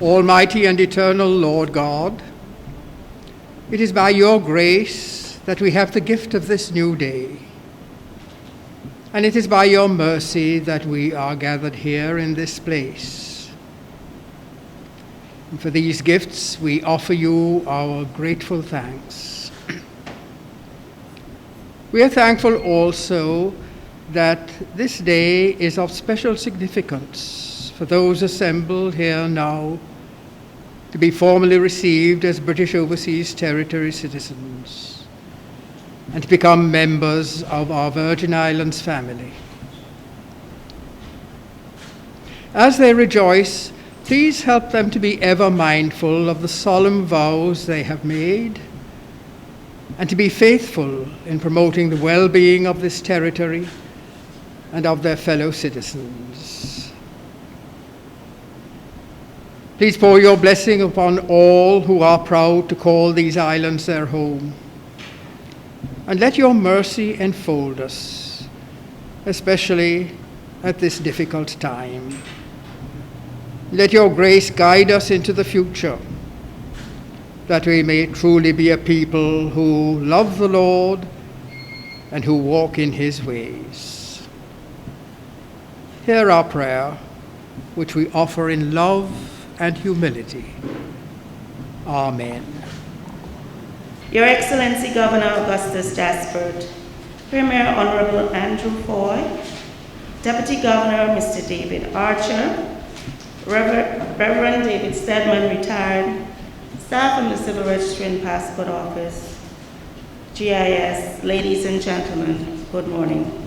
Almighty and eternal Lord God, it is by your grace that we have the gift of this new day. And it is by your mercy that we are gathered here in this place. And for these gifts, we offer you our grateful thanks. We are thankful also that this day is of special significance for those assembled here now to be formally received as British Overseas Territory citizens and to become members of our Virgin Islands family. As they rejoice, please help them to be ever mindful of the solemn vows they have made and to be faithful in promoting the well-being of this territory and of their fellow citizens. Please pour your blessing upon all who are proud to call these islands their home. And let your mercy enfold us, especially at this difficult time. Let your grace guide us into the future, that we may truly be a people who love the Lord and who walk in his ways. Hear our prayer, which we offer in love and humility. Amen. Your Excellency Governor Augustus Jaspert, Premier Honorable Andrew Foy, Deputy Governor Mr. David Archer, Reverend David Stedman, retired, staff from the Civil Registry and Passport Office, GIS, ladies and gentlemen, good morning.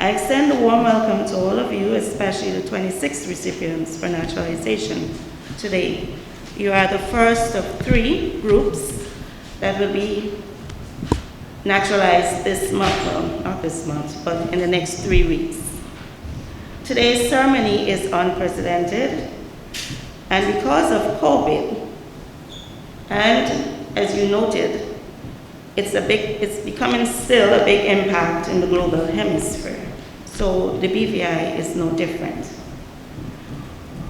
I extend a warm welcome to all of you, especially the 26 recipients for naturalization today. You are the first of 3 groups that will be naturalized this month, well, not this month, but in the next 3 weeks. Today's ceremony is unprecedented, and because of COVID, and as you noted, it's becoming still a big impact in the global hemisphere. So the BVI is no different.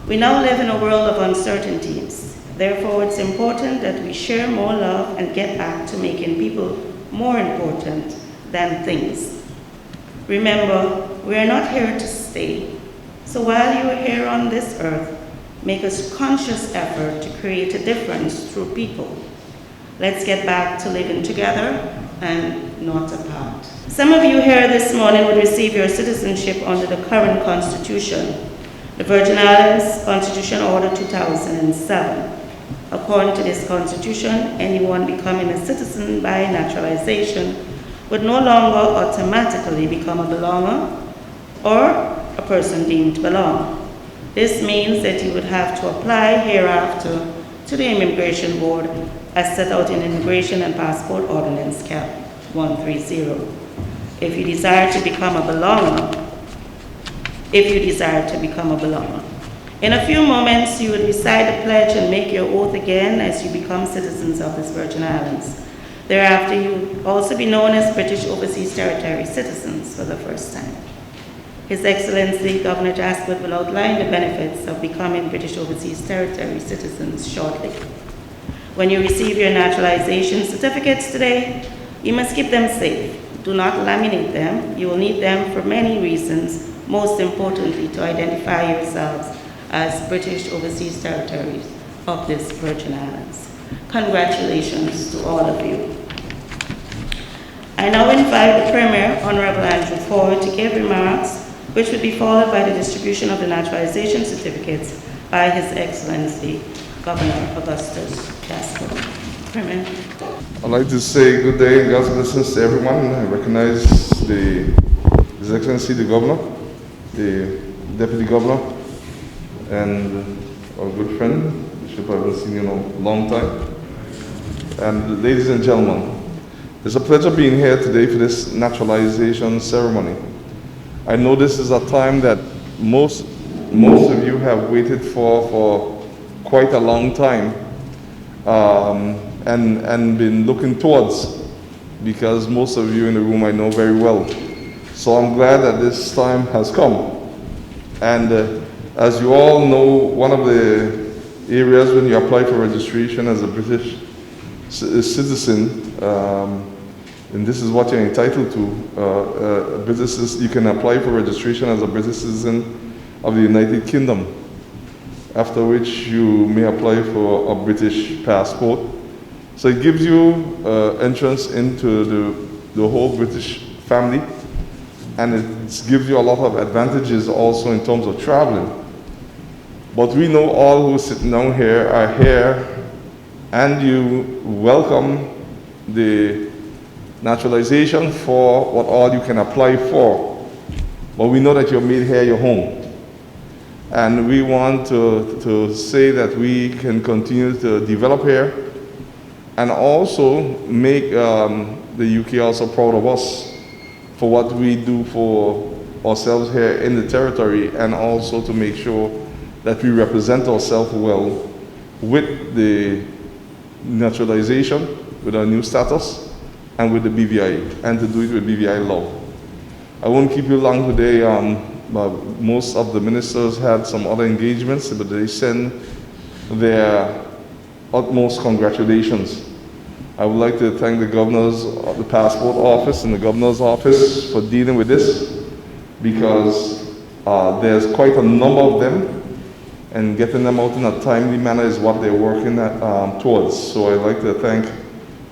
We now live in a world of uncertainties. Therefore, it's important that we share more love and get back to making people more important than things. Remember, we are not here to stay. So while you are here on this earth, make a conscious effort to create a difference through people. Let's get back to living together and not apart. Some of you here this morning would receive your citizenship under the current Constitution, the Virgin Islands Constitution Order 2007. According to this Constitution, anyone becoming a citizen by naturalization would no longer automatically become a belonger or a person deemed to belong. This means that you would have to apply hereafter to the Immigration Board as set out in Immigration and Passport Ordinance Cap 130. If you desire to become a belonger, In a few moments, you will recite the pledge and make your oath again as you become citizens of this Virgin Islands. Thereafter, you will also be known as British Overseas Territory citizens for the first time. His Excellency Governor Jaspert will outline the benefits of becoming British Overseas Territory citizens shortly. When you receive your naturalization certificates today, you must keep them safe. Do not laminate them. You will need them for many reasons, most importantly to identify yourselves as British Overseas Territories of this Virgin Islands. Congratulations to all of you. I now invite the Premier, Honorable Andrew Foy, to give remarks, which will be followed by the distribution of the naturalization certificates by His Excellency Governor Augustus Jaspert. Premier. I'd like to say good day and God's blessings to everyone. I recognize His Excellency the Governor, the Deputy Governor, and our good friend, Bishop I haven't seen in a long time. And ladies and gentlemen, it's a pleasure being here today for this naturalization ceremony. I know this is a time that most of you have waited for quite a long time, and been looking towards, because most of you in the room I know very well. So I'm glad that this time has come. And as you all know, one of the areas when you apply for registration as a British citizen, and this is what you're entitled to, you can apply for registration as a British citizen of the United Kingdom, after which you may apply for a British passport. So it gives you entrance into the whole British family, and it gives you a lot of advantages also in terms of traveling. But we know all who sit down here are here, and you welcome the naturalization for what all you can apply for. But we know that you're made here your home. And we want to say that we can continue to develop here and also make the UK also proud of us for what we do for ourselves here in the territory, and also to make sure that we represent ourselves well with the naturalization, with our new status, and with the BVI, and to do it with BVI law. I won't keep you long today. Most of the ministers had some other engagements, but they send their utmost congratulations. I would like to thank the governors of the passport office and the governor's office for dealing with this, because there's quite a number of them, and getting them out in a timely manner is what they're working towards. So I'd like to thank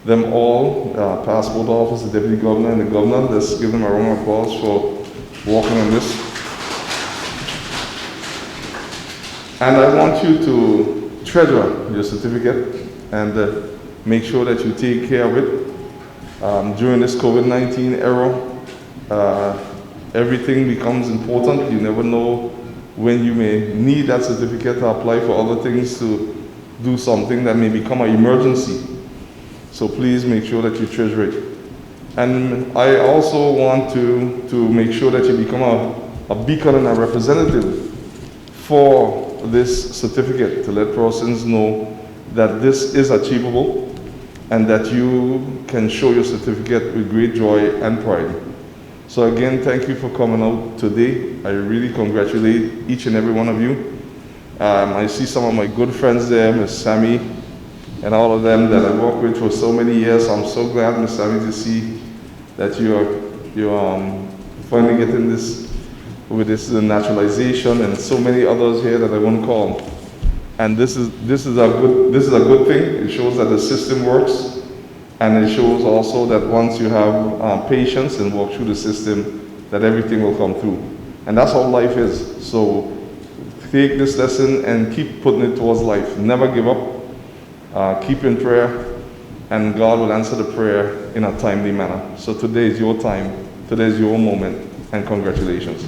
them all, passport office, the deputy governor, and the governor. Let's give them a round of applause for working on this. And I want you to treasure your certificate and make sure that you take care of it. During this COVID-19 era, everything becomes important. You never know when you may need that certificate to apply for other things, to do something that may become an emergency. So please make sure that you treasure it. And I also want to make sure that you become a beacon and a representative for this certificate, to let persons know that this is achievable and that you can show your certificate with great joy and pride. So again, thank you for coming out today. I really congratulate each and every one of you. I see some of my good friends there, Miss Sammy, and all of them that I worked with for so many years. I'm so glad, Miss Sammy, to see that you're finally getting this with this naturalization, and so many others here that I won't call. And this is a good thing. It shows that the system works, and it shows also that once you have patience and walk through the system, that everything will come through. And that's how life is. So take this lesson and keep putting it towards life. Never give up. Keep in prayer, and God will answer the prayer in a timely manner. So today is your time. Today is your moment, and congratulations.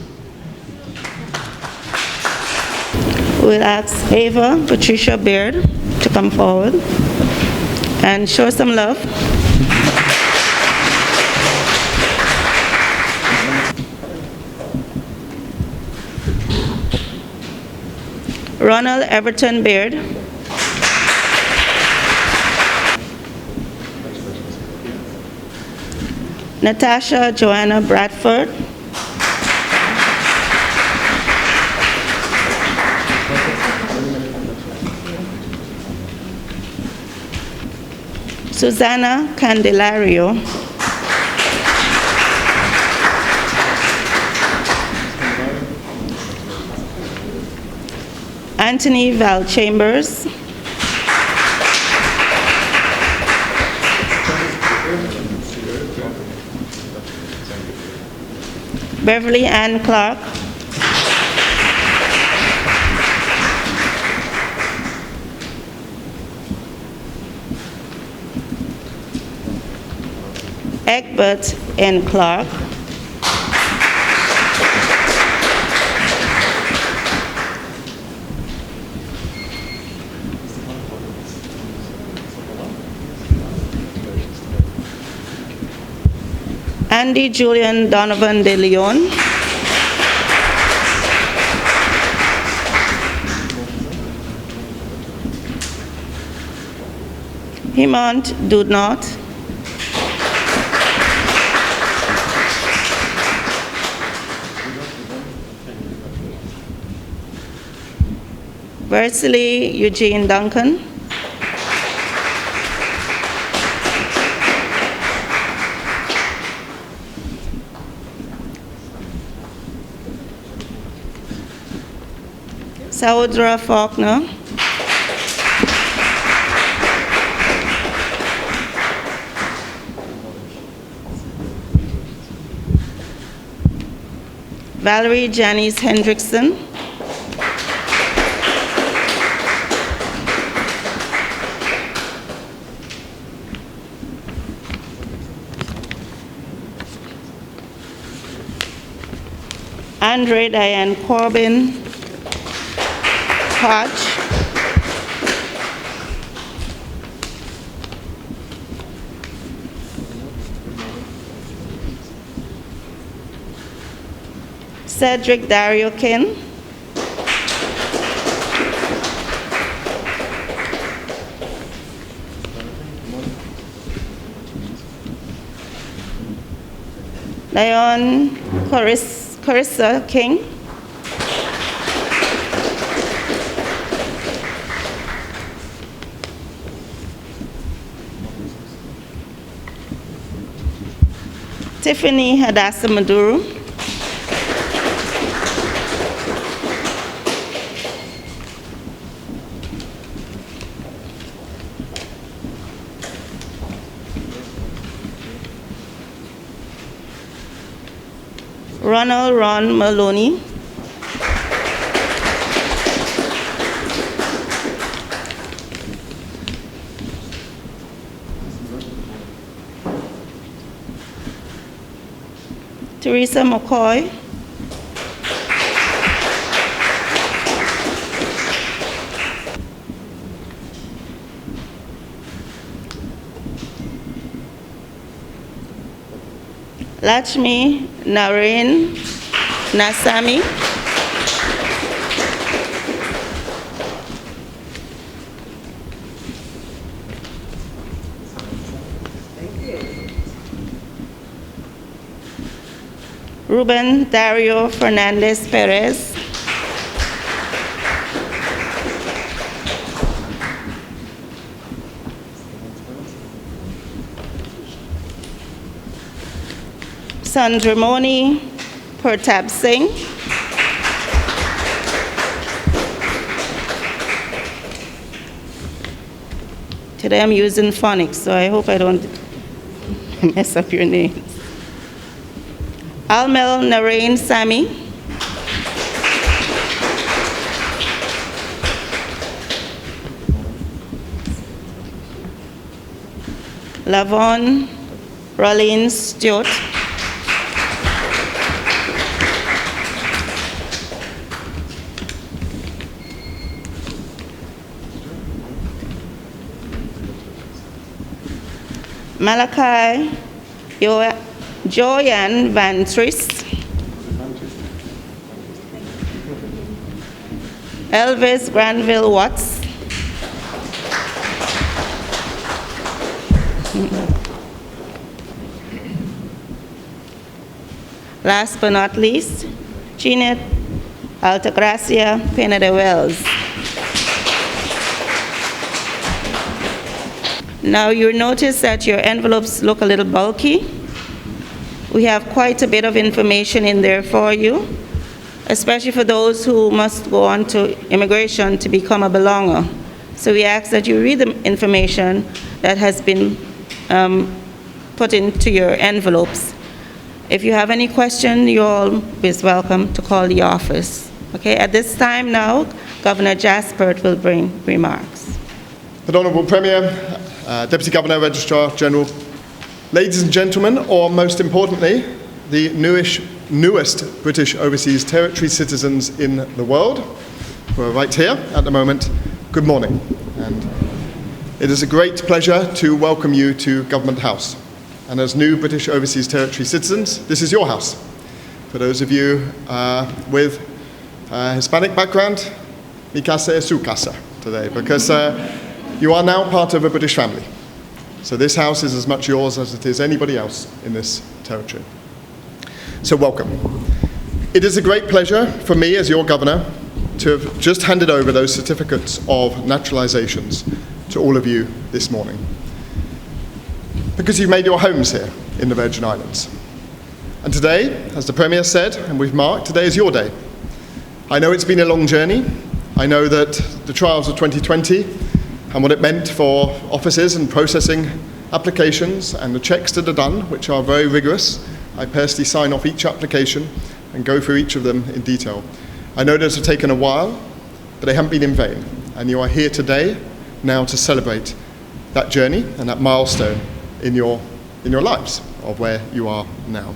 We'll ask Ava Patricia Baird to come forward and show some love. Ronald Everton Baird. Natasha Joanna Bradford. Susana Candelario. Anthony Val Chambers. Beverly Ann Clark. Egbert N. Clark. Andy Julian Donovan de Leon. Hemant Dudnot, Versely Eugene Duncan, Saudra Faulkner, Valerie Janice Hendrickson, Andre Diane Corbin Hodge, Cedric Dario Kin, Leon Carissa King, Tiffany Hadassah Maduro, Ronald Ron Maloney, Teresa McCoy, Lakshmi Narain Nasami, Ruben Dario Fernandez Perez, Sandramoni Pratap Singh, today I'm using phonics, so I hope I don't mess up your names. Almel Narain Sami, Lavon Rollins Stewart, Malachi Joanne Van Tris, Elvis Granville Watts, last but not least, Jeanette Altagracia Pena de Wells. Now you notice that your envelopes look a little bulky. We have quite a bit of information in there for you, especially for those who must go on to immigration to become a belonger. So we ask that you read the information that has been put into your envelopes. If you have any question, you're always welcome to call the office. Okay, at this time now, Governor Jaspert will bring remarks. The Honourable Premier, Deputy Governor, Registrar General, ladies and gentlemen, or most importantly, the newest British Overseas Territory citizens in the world, who are right here at the moment, good morning. And it is a great pleasure to welcome you to Government House. And as new British Overseas Territory citizens, this is your house. For those of you with Hispanic background, mi casa es su casa today, because you are now part of a British family. So this house is as much yours as it is anybody else in this territory. So welcome. It is a great pleasure for me as your governor to have just handed over those certificates of naturalizations to all of you this morning. Because you've made your homes here in the Virgin Islands. And today, as the Premier said, and we've marked, today is your day. I know it's been a long journey. I know that the trials of 2020 and what it meant for offices and processing applications and the checks that are done, which are very rigorous. I personally sign off each application and go through each of them in detail. I know those have taken a while, but they haven't been in vain. And you are here today now to celebrate that journey and that milestone in your lives of where you are now.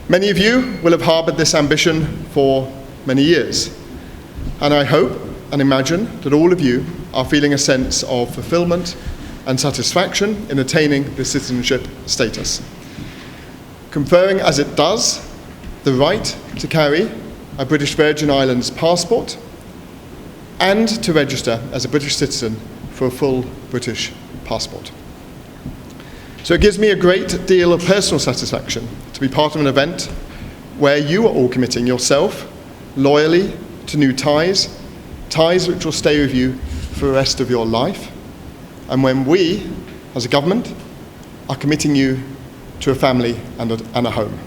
Many of you will have harbored this ambition for many years. And I hope and imagine that all of you are feeling a sense of fulfillment and satisfaction in attaining the citizenship status, conferring as it does the right to carry a British Virgin Islands passport and to register as a British citizen for a full British passport. So it gives me a great deal of personal satisfaction to be part of an event where you are all committing yourself loyally to new ties which will stay with you for the rest of your life, and when we, as a government, are committing you to a family and a home.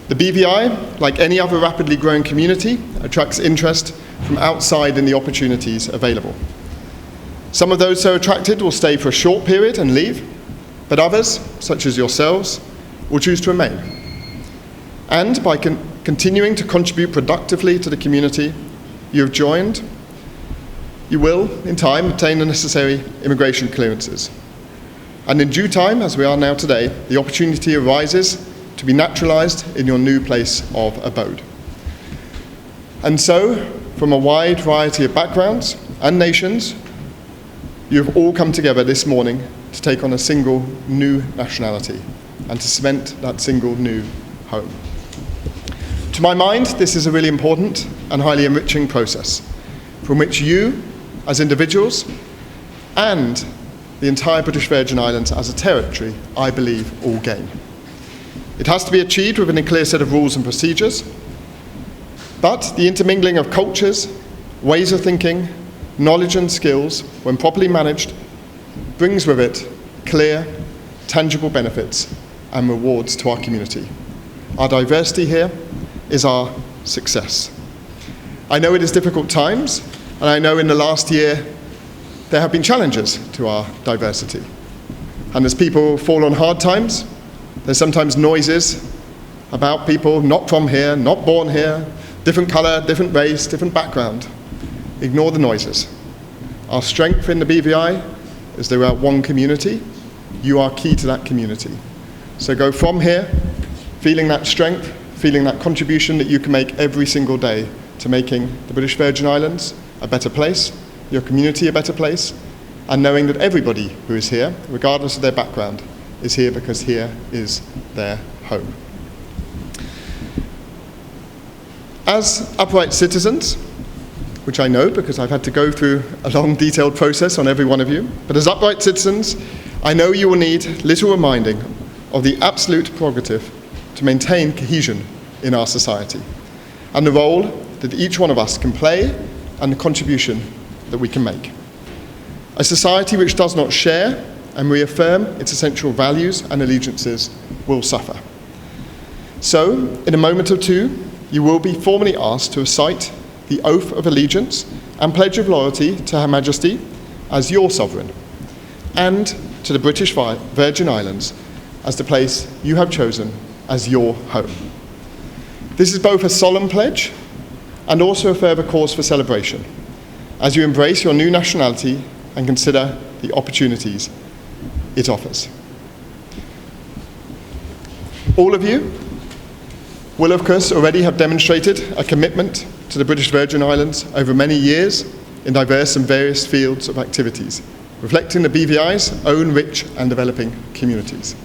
The BVI, like any other rapidly growing community, attracts interest from outside in the opportunities available. Some of those so attracted will stay for a short period and leave, but others, such as yourselves, will choose to remain. And by continuing to contribute productively to the community you have joined, you will, in time, obtain the necessary immigration clearances. And in due time, as we are now today, the opportunity arises to be naturalised in your new place of abode. And so, from a wide variety of backgrounds and nations, you have all come together this morning to take on a single new nationality and to cement that single new home. To my mind, this is a really important and highly enriching process from which you, as individuals, and the entire British Virgin Islands as a territory, I believe, all gain. It has to be achieved within a clear set of rules and procedures, but the intermingling of cultures, ways of thinking, knowledge and skills, when properly managed, brings with it clear, tangible benefits and rewards to our community. Our diversity here is our success. I know it is difficult times, and I know in the last year there have been challenges to our diversity. And as people fall on hard times, there's sometimes noises about people not from here, not born here, different colour, different race, different background. Ignore the noises. Our strength in the BVI is that we are one community. You are key to that community. So go from here, feeling that strength, feeling that contribution that you can make every single day to making the British Virgin Islands a better place, your community a better place, and knowing that everybody who is here, regardless of their background, is here because here is their home. As upright citizens, which I know because I've had to go through a long, detailed process on every one of you, but as upright citizens, I know you will need little reminding of the absolute prerogative to maintain cohesion in our society, and the role that each one of us can play and the contribution that we can make. A society which does not share and reaffirm its essential values and allegiances will suffer. So, in a moment or two, you will be formally asked to recite the oath of allegiance and pledge of loyalty to Her Majesty as your sovereign, and to the British Virgin Islands as the place you have chosen as your home. This is both a solemn pledge and also a further cause for celebration, as you embrace your new nationality and consider the opportunities it offers. All of you will, of course, already have demonstrated a commitment to the British Virgin Islands over many years in diverse and various fields of activities, reflecting the BVI's own rich and developing communities.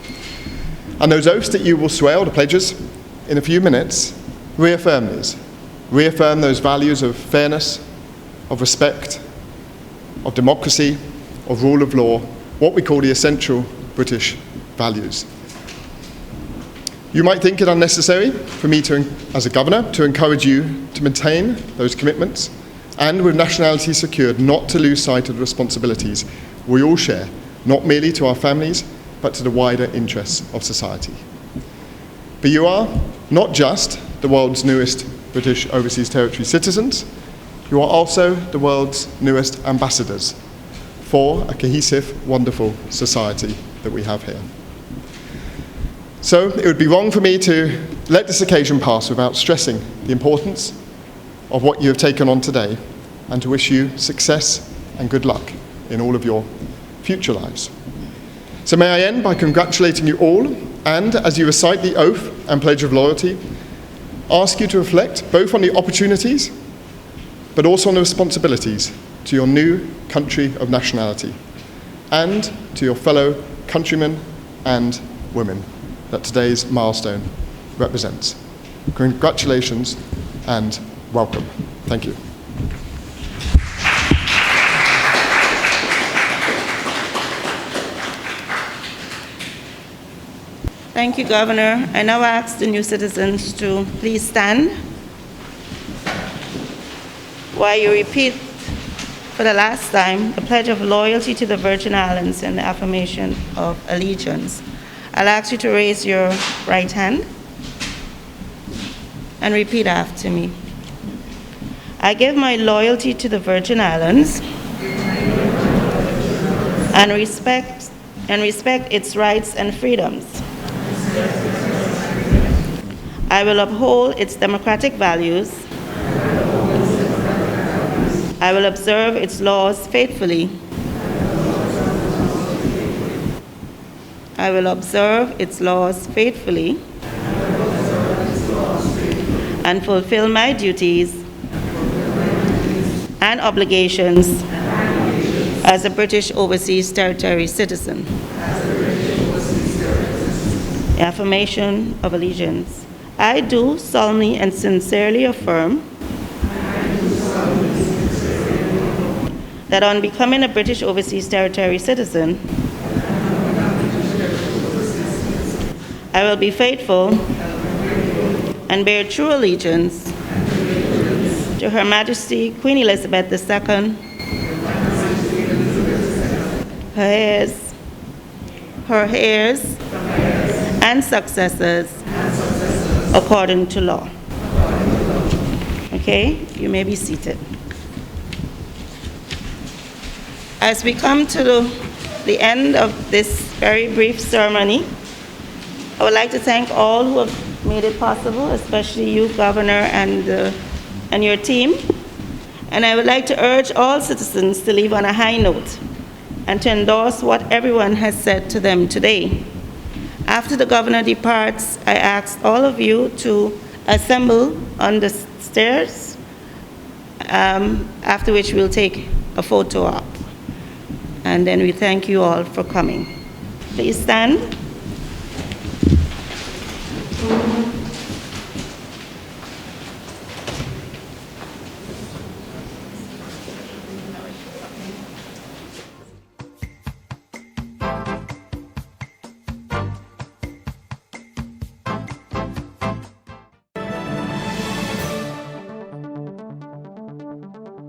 And those oaths that you will swear, or the pledges, in a few minutes, reaffirm these. Reaffirm those values of fairness, of respect, of democracy, of rule of law, what we call the essential British values. You might think it unnecessary for me as a governor, to encourage you to maintain those commitments and, with nationality secured, not to lose sight of the responsibilities we all share, not merely to our families, but to the wider interests of society. But you are not just the world's newest British Overseas Territory citizens, you are also the world's newest ambassadors for a cohesive, wonderful society that we have here. So it would be wrong for me to let this occasion pass without stressing the importance of what you have taken on today, and to wish you success and good luck in all of your future lives. So may I end by congratulating you all, and as you recite the oath and pledge of loyalty, ask you to reflect both on the opportunities but also on the responsibilities to your new country of nationality and to your fellow countrymen and women that today's milestone represents. Congratulations and welcome. Thank you. Thank you, Governor. I now ask the new citizens to please stand while you repeat for the last time the Pledge of Loyalty to the Virgin Islands and the affirmation of allegiance. I'll ask you to raise your right hand and repeat after me. I give my loyalty to the Virgin Islands and respect its rights and freedoms. I will uphold its democratic values. I will observe its laws faithfully. I will observe its laws faithfully and fulfill my duties and obligations as a British Overseas Territory citizen. Affirmation of allegiance. I do solemnly and sincerely affirm that on becoming a British Overseas Territory citizen, I will be faithful and bear true allegiance to Her Majesty Queen Elizabeth II, her heirs and successors, according to law. Okay, you may be seated. As we come to the end of this very brief ceremony, I would like to thank all who have made it possible, especially you, Governor, and your team. And I would like to urge all citizens to leave on a high note and to endorse what everyone has said to them today. After the Governor departs, I ask all of you to assemble on the stairs, after which we'll take a photo op. And then we thank you all for coming. Please stand.